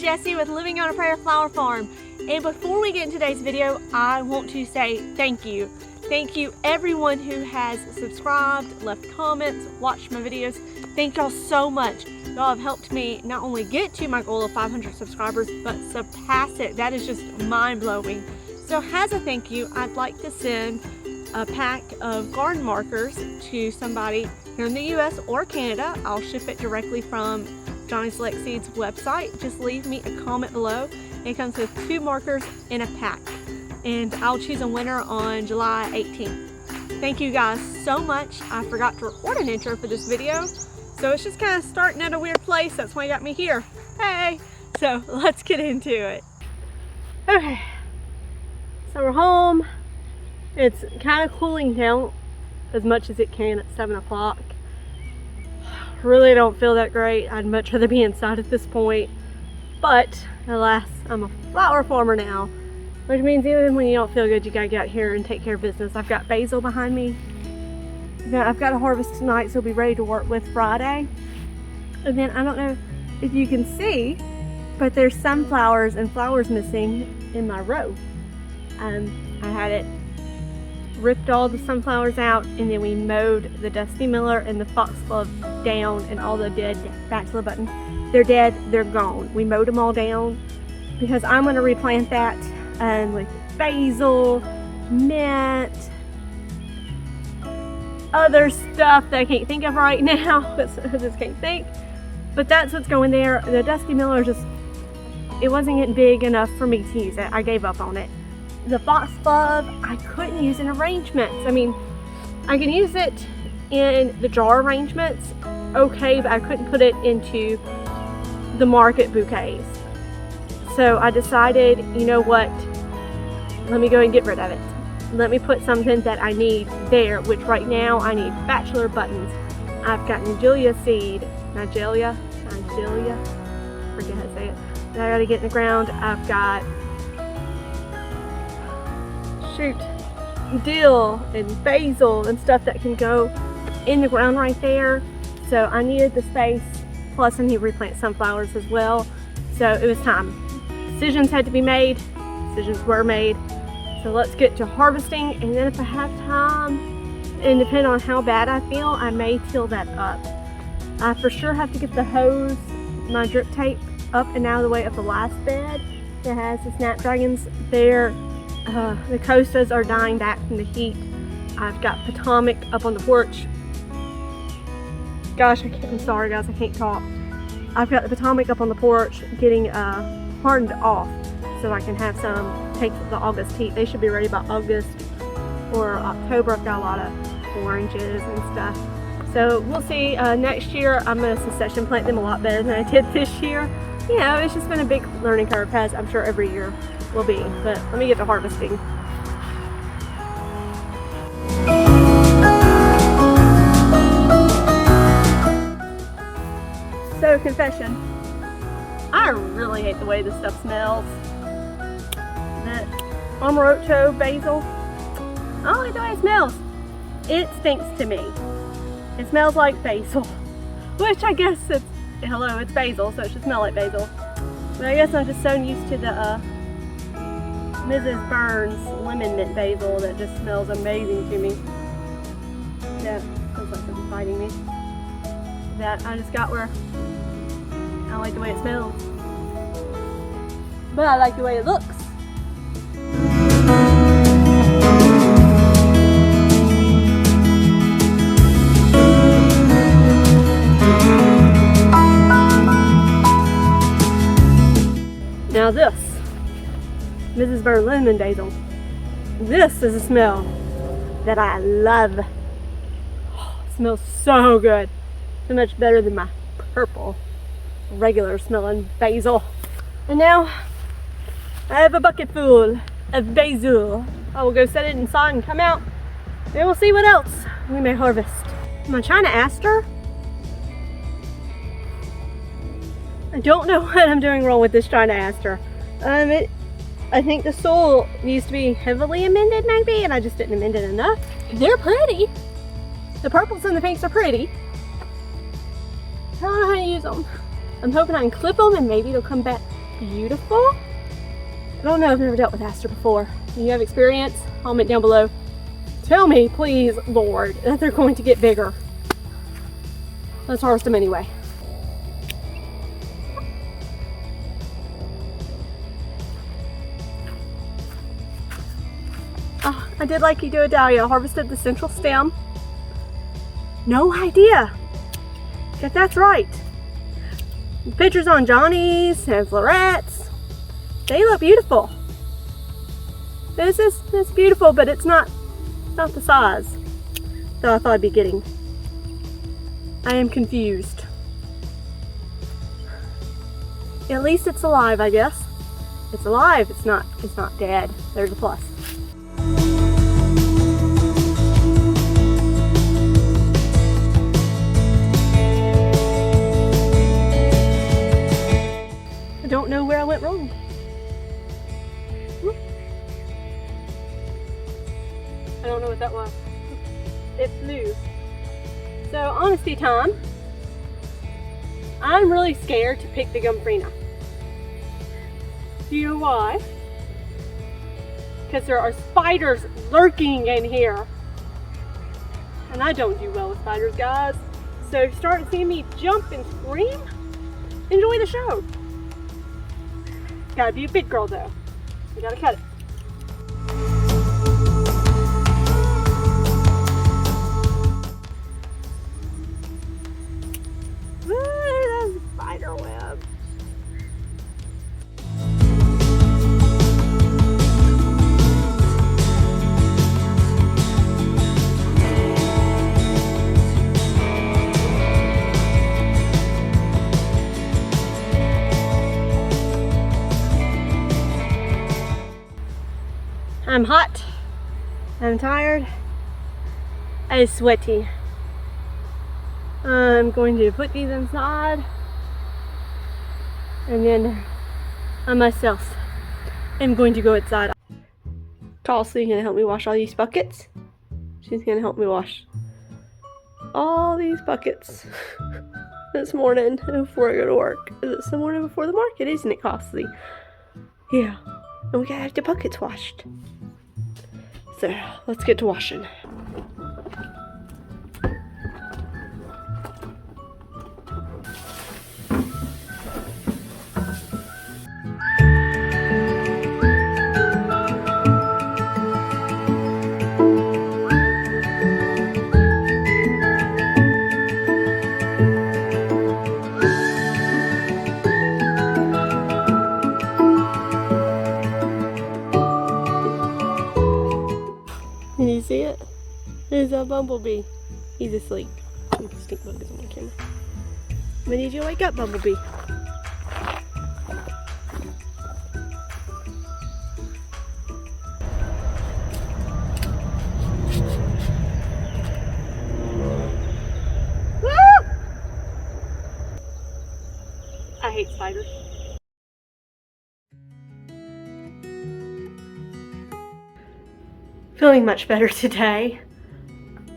Jessie with Living on a Prayer Flower Farm. And before we get into today's video, I want to say thank you. Thank you everyone who has subscribed, left comments, watched my videos. Thank y'all so much. Y'all have helped me not only get to my goal of 500 subscribers, but surpass it. That is just mind-blowing. So as a thank you, I'd like to send a pack of garden markers to somebody here in the US or Canada. I'll ship it directly from Johnny Select Seeds website. Just leave me a comment below. It comes with 2 markers in a pack, and I'll choose a winner on July 18th. Thank you guys so much. I forgot to record an intro for this video, so it's just kind of starting at a weird place. That's why you got me here. Hey! So let's get into it. Okay, so we're home. It's kind of cooling down as much as it can at 7 o'clock. Really don't feel that great. I'd much rather be inside at this point. But alas, I'm a flower farmer now, which means even when you don't feel good, you gotta get out here and take care of business. I've got basil behind me. I've got a harvest tonight, so I'll be ready to work with Friday. And then I don't know if you can see, but there's sunflowers and flowers missing in my row. I had it ripped all the sunflowers out, and then we mowed the Dusty Miller and the Foxglove down, and all the dead bachelor buttons. They're dead, they're gone. We mowed them all down because I'm going to replant that with basil, mint, other stuff that I can't think of right now. I just can't think. But that's what's going there. The Dusty Miller it wasn't getting big enough for me to use it. I gave up on it. The Foxglove, I couldn't use in arrangements. I mean, I can use it in the jar arrangements, okay, but I couldn't put it into the market bouquets. So I decided, you know what, let me go and get rid of it. Let me put something that I need there, which right now I need bachelor buttons. I've got Nigelia seed, Nigelia, forget how to say it, that I gotta get in the ground. I've got dill and basil and stuff that can go in the ground right there. So I needed the space, plus I need to replant sunflowers as well. So it was time. Decisions had to be made. Decisions were made. So let's get to harvesting, and then if I have time, and depending on how bad I feel, I may till that up. I for sure have to get the hose, my drip tape, up and out of the way of the last bed that has the snapdragons there. The costas are dying back from the heat. I've got Potomac up on the porch. Gosh, I'm sorry guys, I can't talk. I've got the Potomac up on the porch getting hardened off so I can have some take the August heat. They should be ready by August or October. I've got a lot of oranges and stuff. So we'll see. Next year I'm going to succession plant them a lot better than I did this year. You know, it's just been a big learning curve, as I'm sure every year will be. But let me get to harvesting. So, confession, I really hate the way this stuff smells. That Amaretto basil, I don't like the way it smells. It stinks to me. It smells like basil, which I guess it's basil, so it should smell like basil. But I guess I'm just so used to the Mrs. Burns lemon mint basil that just smells amazing to me. Yeah, feels like something's biting me. That I just got where I don't like the way it smells, but I like the way it looks. Now this, Mrs. Burns lemon basil, this is a smell that I love. Oh, it smells so good. So much better than my purple, regular smelling basil. And now I have a bucket full of basil. I will go set it inside and come out, and we'll see what else we may harvest. My China Aster, I don't know what I'm doing wrong with this China Aster. I think the soil needs to be heavily amended maybe, and I just didn't amend it enough. They're pretty. The purples and the pinks are pretty. I don't know how to use them. I'm hoping I can clip them and maybe it'll come back beautiful. I don't know if I've ever dealt with aster before. Do you have experience? Comment down below. Tell me, please, Lord, that they're going to get bigger. Let's harvest them anyway. Oh, I did like you do a dahlia. Harvested the central stem. No idea if that's right. Pictures on Johnny's and florets. They look beautiful. This is beautiful, but it's not the size that I thought I'd be getting. I am confused. At least it's alive, I guess. It's alive. It's not dead. There's a plus. I don't know where I went wrong. I don't know what that was. It flew. So, honesty time. I'm really scared to pick the gomphrena. Do you know why? Because there are spiders lurking in here. And I don't do well with spiders, guys. So if you start seeing me jump and scream, enjoy the show. Gotta be a big girl though. You gotta cut it. Ooh, that's a spider web. I'm hot, I'm tired, I'm sweaty. I'm going to put these inside, and then I myself am going to go outside. Kelsey's gonna help me wash all these buckets. She's gonna help me wash all these buckets this morning before I go to work. It's the morning before the market, isn't it, Kelsey? Yeah, and we gotta have the buckets washed. So, let's get to washing. Can you see it? There's a bumblebee. He's asleep. Stink bug is on my camera. When did you wake up, Bumblebee? Woo! I hate spiders. Feeling much better today.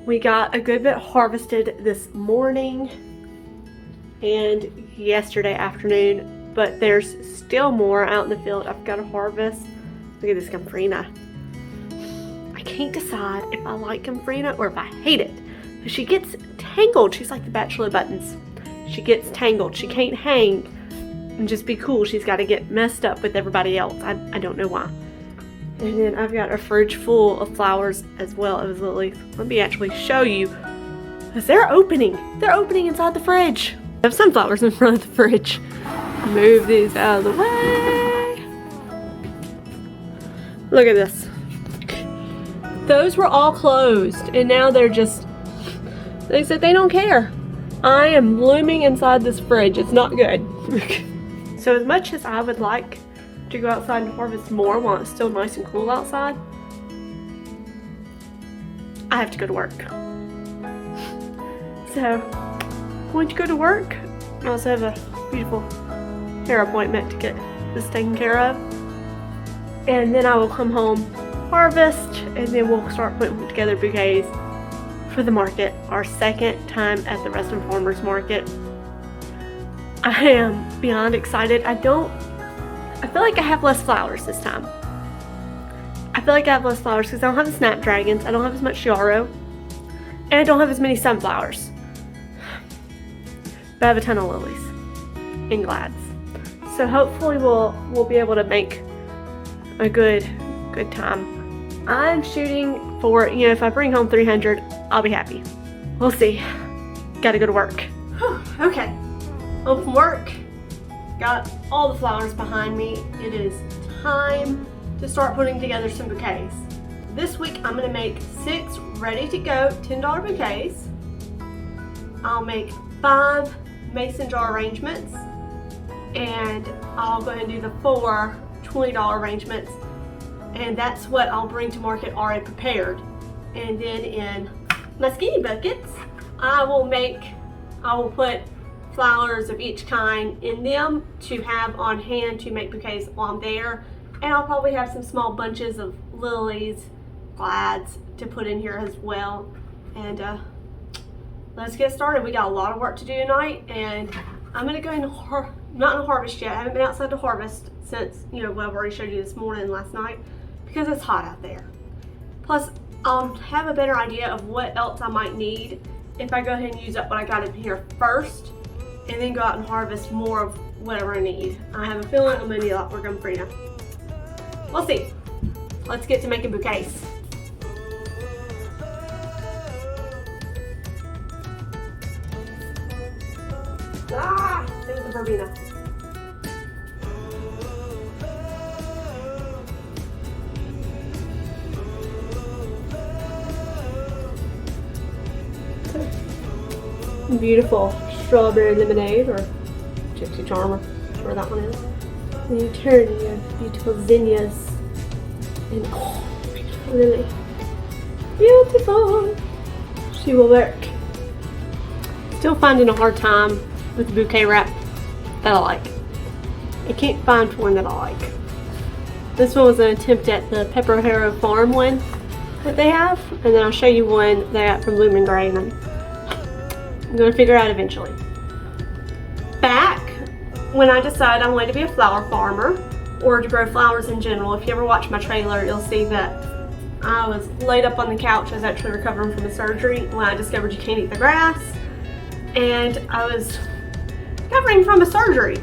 We got a good bit harvested this morning and yesterday afternoon, but there's still more out in the field I've got to harvest. Look at this gomphrena. I can't decide if I like gomphrena or if I hate it. She gets tangled. She's like the bachelor buttons. She gets tangled. She can't hang and just be cool. She's got to get messed up with everybody else. I don't know why. And then I've got a fridge full of flowers as well as lilies. Let me actually show you, because they're opening. They're opening inside the fridge. I have sunflowers in front of the fridge. Move these out of the way. Look at this. Those were all closed, and now they're just, they said they don't care. I am blooming inside this fridge. It's not good. So as much as I would like to go outside and harvest more while it's still nice and cool outside, I have to go to work. So, I'm going to go to work. I also have a beautiful hair appointment to get this taken care of. And then I will come home, harvest, and then we'll start putting together bouquets for the market. Our second time at the Reston Farmers Market. I am beyond excited. I don't I feel like I have less flowers this time. I feel like I have less flowers because I don't have the snapdragons, I don't have as much yarrow, and I don't have as many sunflowers. But I have a ton of lilies and glads. So hopefully we'll be able to make a good time. I'm shooting for, you know, if I bring home 300, I'll be happy. We'll see. Gotta go to work. Okay, home from work. Got all the flowers behind me. It is time to start putting together some bouquets. This week I'm gonna make 6 ready to go $10 bouquets. I'll make 5 mason jar arrangements, and I'll go ahead and do the 4 $20 arrangements, and that's what I'll bring to market already prepared. And then in my skinny buckets, I will put flowers of each kind in them to have on hand to make bouquets while I'm there. And I'll probably have some small bunches of lilies, glads to put in here as well. And let's get started. We got a lot of work to do tonight, and I'm gonna go in, not in harvest yet. I haven't been outside to harvest since, you know, what I've already showed you this morning and last night, because it's hot out there. Plus, I'll have a better idea of what else I might need if I go ahead and use up what I got in here first, and then go out and harvest more of whatever I need. I have a feeling I'm gonna need a lot more gumfrina. We'll see. Let's get to making bouquets. Ah, there's the verbena. Beautiful strawberry lemonade, or gypsy charm, or whatever that one is. And you turn your beautiful zinnias, and oh, really beautiful. She will work. Still finding a hard time with the bouquet wrap that I like. I can't find one that I like. This one was an attempt at the PepperHarrow farm one that they have, and then I'll show you one they got from Blooom and Gray, and I'm going to figure it out eventually. Back when I decided I wanted to be a flower farmer, or to grow flowers in general, if you ever watch my trailer, you'll see that I was laid up on the couch. I was actually recovering from the surgery when I discovered you can't eat the grass, and I was recovering from a surgery.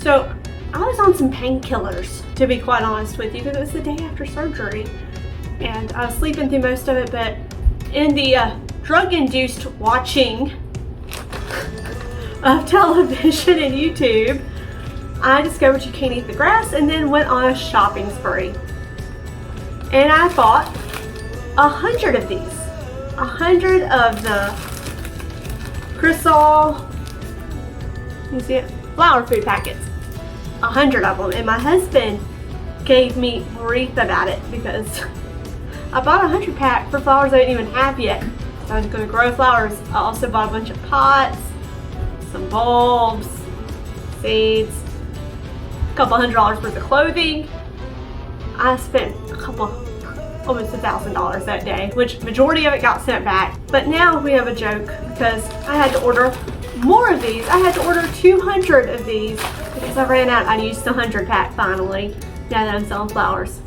So I was on some painkillers, to be quite honest with you, because it was the day after surgery, and I was sleeping through most of it. But in the drug-induced watching of television and YouTube, I discovered you can't eat the grass, and then went on a shopping spree. And I bought 100 of these. 100 of the Crisol, you see it? Flower food packets. 100 of them. And my husband gave me grief about it, because I bought a 100 pack for flowers I didn't even have yet. So I was going to grow flowers. I also bought a bunch of pots, some bulbs, seeds, a couple $100 worth of clothing. I spent almost $1,000 that day, which majority of it got sent back. But now we have a joke, because I had to order more of these. I had to order 200 of these because I ran out. I used the 100 pack finally, now that I'm selling flowers.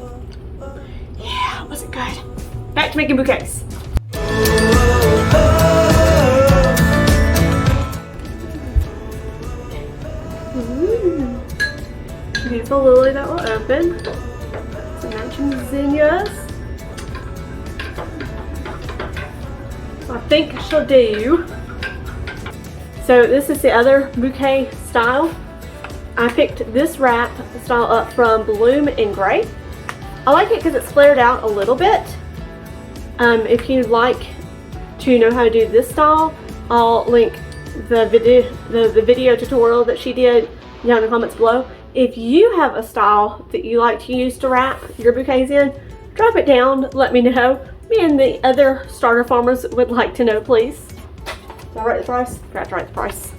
Yeah, it wasn't good. Back to making bouquets. Beautiful lily that will open. Some matching zinnias. I think she'll do. So this is the other bouquet style. I picked this wrap style up from Blooom and Gray. I like it because it's flared out a little bit. If you'd like to know how to do this style, I'll link the video tutorial that she did down in the comments below. If you have a style that you like to use to wrap your bouquets in, drop it down, let me know. Me and the other starter farmers would like to know, please. Did I write the price? I forgot to write the price.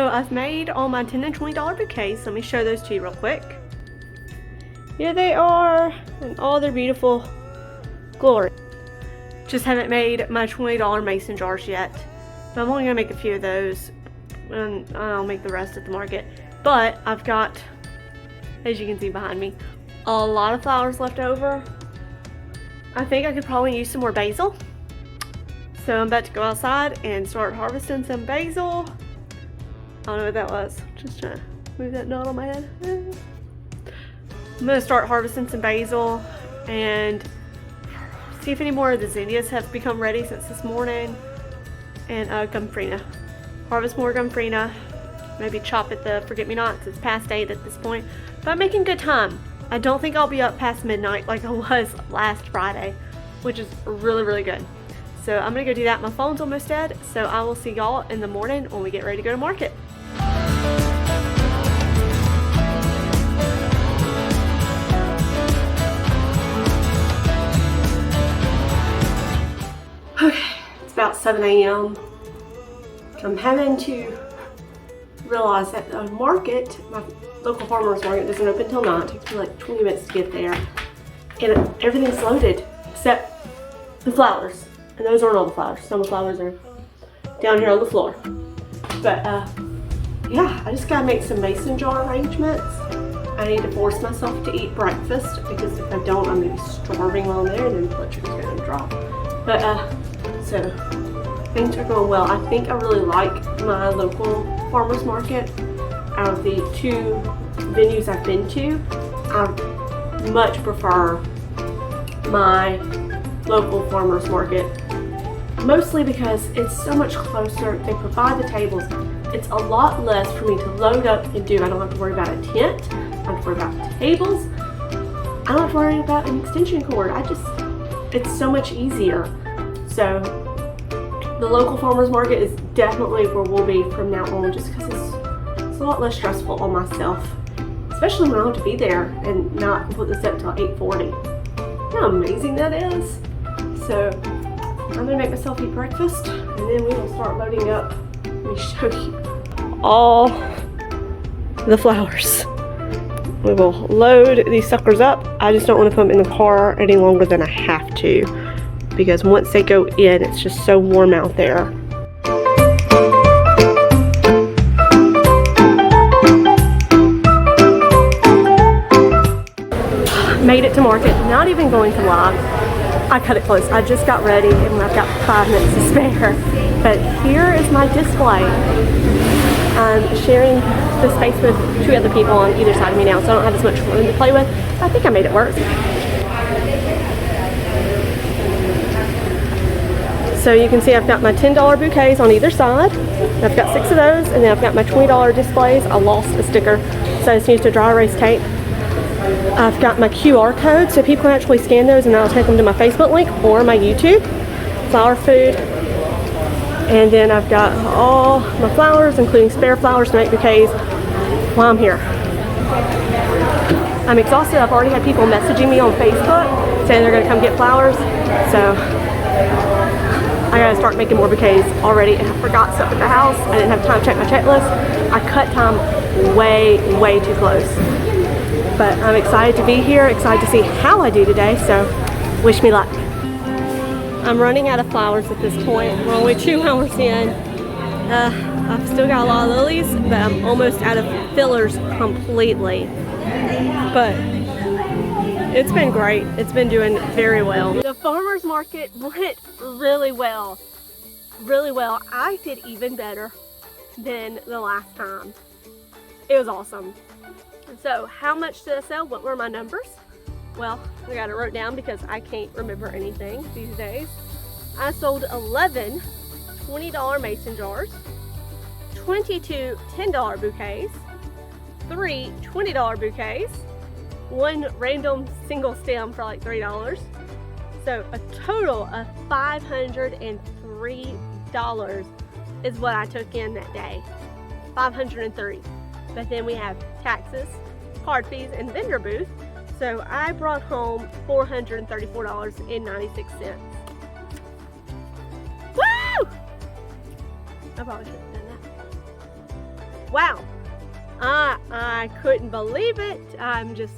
I've made all my $10 and $20 bouquets. Let me show those to you real quick. Here they are in all their beautiful glory. Just haven't made my $20 mason jars yet. But I'm only gonna make a few of those and I'll make the rest at the market. But I've got, as you can see behind me, a lot of flowers left over. I think I could probably use some more basil. So I'm about to go outside and start harvesting some basil. I don't know what that was. Just trying to move that knot on my head. I'm gonna start harvesting some basil and see if any more of the zinnias have become ready since this morning. And gumfrina. Harvest more gumfrina. Maybe chop at the forget-me-nots. It's past 8 at this point. But I'm making good time. I don't think I'll be up past midnight like I was last Friday, which is really, really good. So I'm gonna go do that. My phone's almost dead, so I will see y'all in the morning when we get ready to go to market. Okay, it's about 7 a.m. I'm having to realize that the market, my local farmer's market, doesn't open until 9. It takes me like 20 minutes to get there. And everything's loaded except the flowers. And those aren't all the flowers. Some of the flowers are down here on the floor. But yeah, I just gotta make some mason jar arrangements. I need to force myself to eat breakfast because if I don't, I'm gonna be starving while I'm there and then the blood sugar's gonna drop. But so things are going well. I think I really like my local farmer's market. Out of the 2 venues I've been to, I much prefer my local farmer's market. Mostly because it's so much closer. They provide the tables. It's a lot less for me to load up and do. I don't have to worry about a tent. I don't have to worry about tables. I don't have to worry about an extension cord. It's so much easier. So the local farmer's market is definitely where we'll be from now on, just because it's a lot less stressful on myself, especially when I have to be there and not put this up till 8:40. You know how amazing that is? So I'm gonna make myself eat breakfast and then we will start loading up. Let me show you all the flowers. We will load these suckers up. I just don't want to put them in the car any longer than I have to, because once they go in, it's just so warm out there. Made it to market, not even going to lie. I cut it close. I just got ready and I've got 5 minutes to spare. But here is my display. I'm sharing the space with 2 other people on either side of me now, so I don't have as much room to play with. I think I made it work. So you can see I've got my $10 bouquets on either side. I've got 6 of those, and then I've got my $20 displays. I lost a sticker, so I just used a dry erase tape. I've got my QR code, so people can actually scan those and that'll take them to my Facebook link or my YouTube. Flower food. And then I've got all my flowers, including spare flowers to make bouquets while I'm here. I'm exhausted. I've already had people messaging me on Facebook saying they're going to come get flowers. So I gotta start making more bouquets already, and I forgot stuff at the house. I didn't have time to check my checklist. I cut time way too close. But I'm excited to be here, excited to see how I do today, so wish me luck. I'm running out of flowers at this point. We're only 2 hours in. I've still got a lot of lilies, but I'm almost out of fillers completely. But it's been great. It's been doing very well. The farmer's market went really well. Really well. I did even better than the last time. It was awesome. So how much did I sell? What were my numbers? Well, I got it wrote down because I can't remember anything these days. I sold 11 $20 mason jars, 22 $10 bouquets, 3 $20 bouquets, 1 random single stem for like $3. So a total of $503 is what I took in that day. 503. But then we have taxes, card fees, and vendor booth. So I brought home $434.96. Woo! I probably should have done wow, I couldn't believe it. I'm just,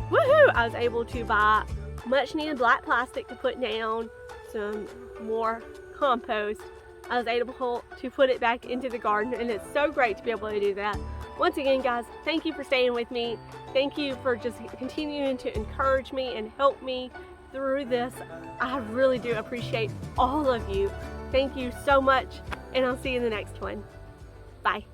woohoo! I was able to buy much needed black plastic to put down, some more compost. I was able to put it back into the garden, and it's so great to be able to do that. Once again, guys, thank you for staying with me. Thank you for just continuing to encourage me and help me through this. I really do appreciate all of you. Thank you so much, and I'll see you in the next one. Bye.